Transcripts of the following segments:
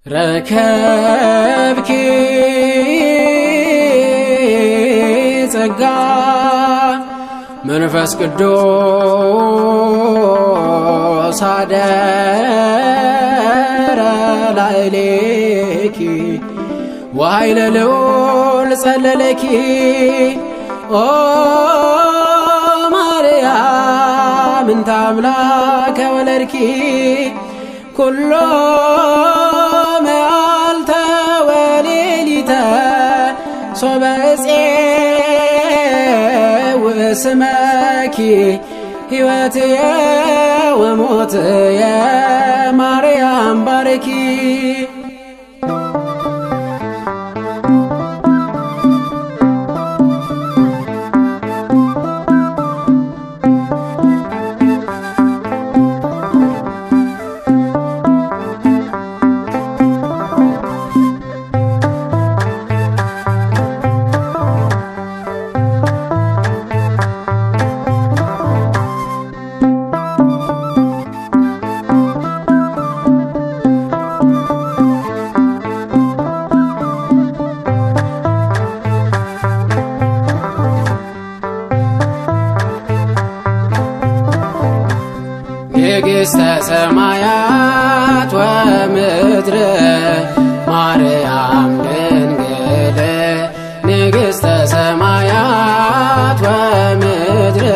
ረከብኪ ጸጋ መንፈስ ቅዱስ አደረ ላዕሌኪ ወኃይለ ልዑል ጸለለኪ ኦ ማርያም እንተ አምላከ ወለድኪ ኩሎ መዓልተ ወሌሊተ ሶበ እፄውእ ስመኪ ሕይወትየ ወሞትየ ማርያም ባረኪ ንግሥተ ሰማያት ወምድር ማርያም ድንግል ንግሥተ ሰማያት ወምድር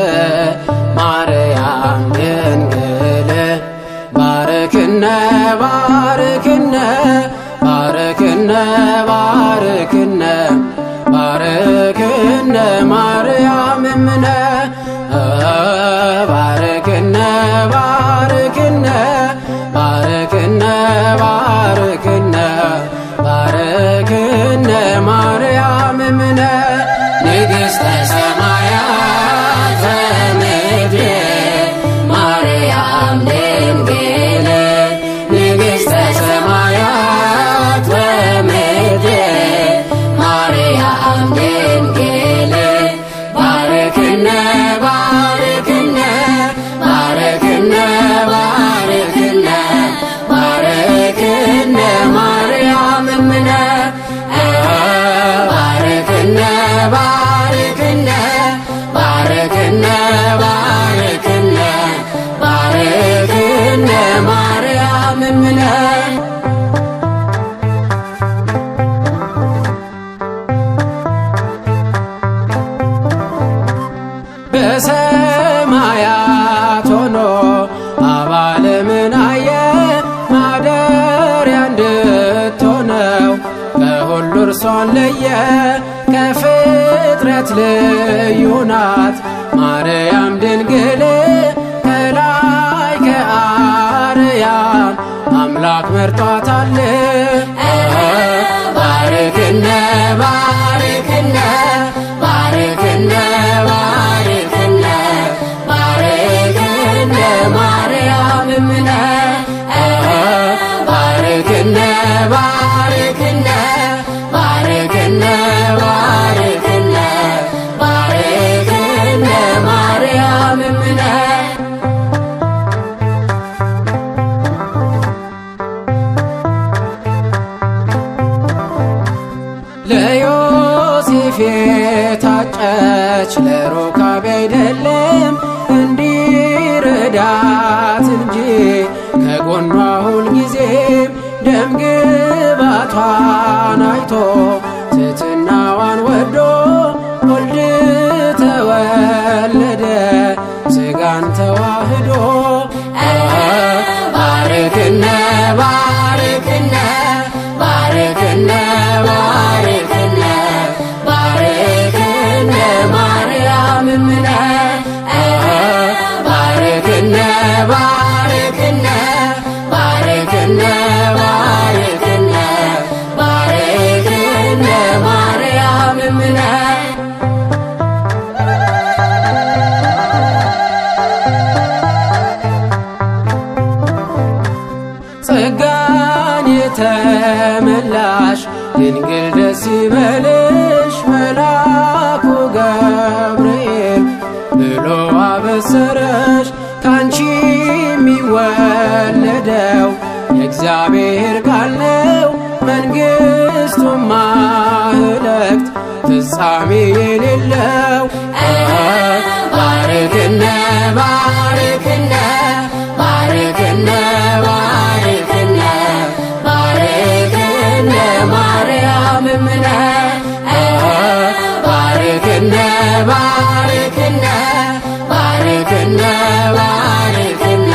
ማርያም ድንግል ባርክነ ባርክነ ባርክነ ባርክነ ባርክነ ማርያም እምነ ባርክነ ባርክነ ባርክነ ባርክነ ባርክነ ማርያም እምነ ንግሥተ ሰማያት ወምድር ማርያም ድንግል ንግሥተ ሰማያት ወምድር ማርያም ድንግል ባርክነ ባርክነ ባርክነ ባርክነ ባርክነ ማርያም እምነ ባርክነ ባርክነ ባርክነ ባርክነ ባርክነ ማርያም እምነ በሰማያት ሆኖ አባለምን አየ ማደሪያ እንድትሆነው ከሁሉ እርሷን ለየ ከፍጥረት ልዩ ናት ማርያም ድንግል ከላይ ከአርያም አምላክ መርጧታል ባርክነ ባርክነ ባርክነ ባርክነ ባርክነ ማርያም እምነ ባርክነ ባርክነ ባርክነ ባርክነ ባርክነ ማርያም እምነ ለዮሴፍ የታጨች ለሩካቤ አይደለም እንዲረዳት እንጂ ከጎኗ ሁልጊዜም ደም ግባቷን አይቶ ትሕትናዋን ወዶ ወልድ ተወለደ ሥጋን ተዋህዶ ባርክነ ባርክነ ባርክነ ባርክነ ባርክነ ማርያም እምነ ባርክነ ባርክነ ባርክነ ባርክነ ባርክነ ማርያም እምነ ጸጋን የተመላሽ ድንግል ደስ ይበልሽ መልአኩ ገብርኤል ብሎ አበሰረሽ ካንቺ የሚወለደው የእግዚአብሔር ቃል ነው መንግሥቱም ማህለቅት ፍጻሜ የሌለው ባርክነ ባርክነ ባርክነ ባርክነ ባርክነ ማርያም እምነ ባርክነ ባርክነ ባርክነ ባርክነ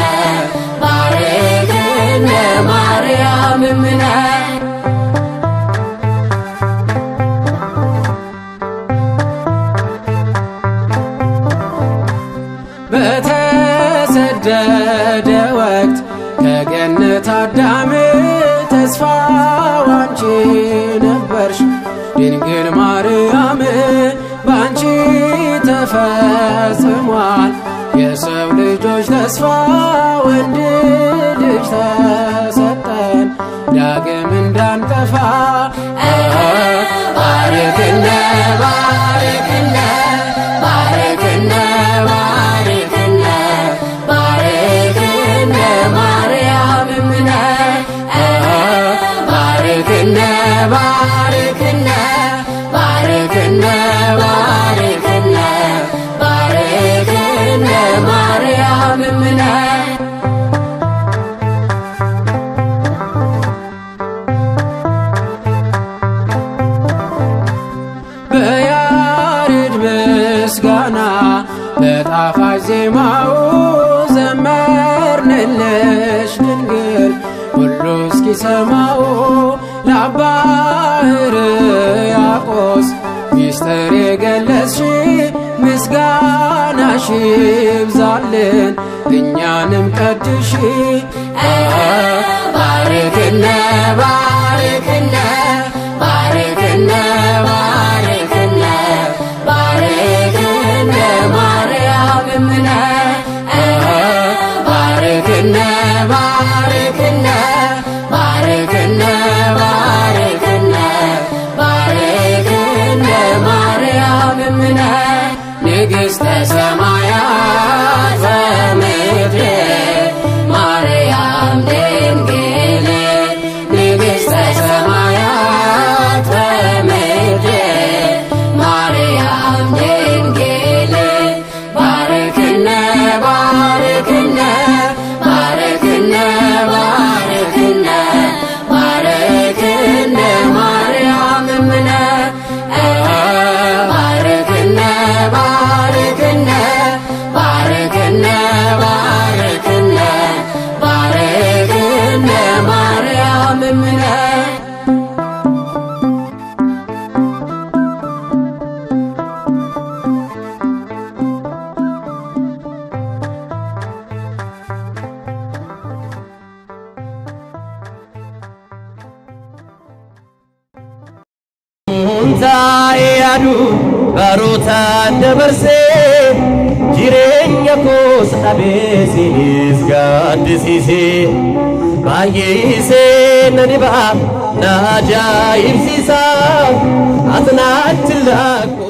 ባርክነ ማርያም እምነ በተሰደደ ወቅት ከገነት አዳም ተስፋው አንቺ ነበርሽ ድንግል ማርያም ባንቺ ተፈጽሟል የሰው ልጆች ተስፋ ወንድ ልጅ ተሰጠን ዳግም እንዳንጠፋ ባርክነ ባርክነ ባርክነ ባርክነ ባርክነ ማርያም እምነ ባርክነ ባርክነ ባርክነ ባርክነ ባርክነ ማርያም እምነ በያሬድ ምስጋና በጣፋጭ ዜማው ዘመርንልሽ ድንግል ሁሉ እስኪሰማው ለአባ ሕርያቆስ ሚስጥር የገለጽሽ ምስጋናሽ ይብዛልን እኛንም ቀድሽ ባርክነ ባርክነ ባርክነ ባርክነ ባርክነ ማርያም እምነ ባርክነ ባርክነ ባርክነ ባርክነ ባርክነ ማርያም እምነ ንግሥተ ሰማያት ወምድር ማርያም ድንግል ንግሥተ ሰማያት ወምድር ማርያም ድንግል ባርክነ ባርክነ ባርክነ ባርክነ ባርክነ ማርያም እምነ ባርክነ ባርክነ ባርክነ ባርክነ ባርክነ ማርያም እምነ Taayadu baroota dabarsee jireenya koos dhabeesinis gaaddisiisee baay'isee na dhibaa na ajaa'ibsiisaa ati naatti laakku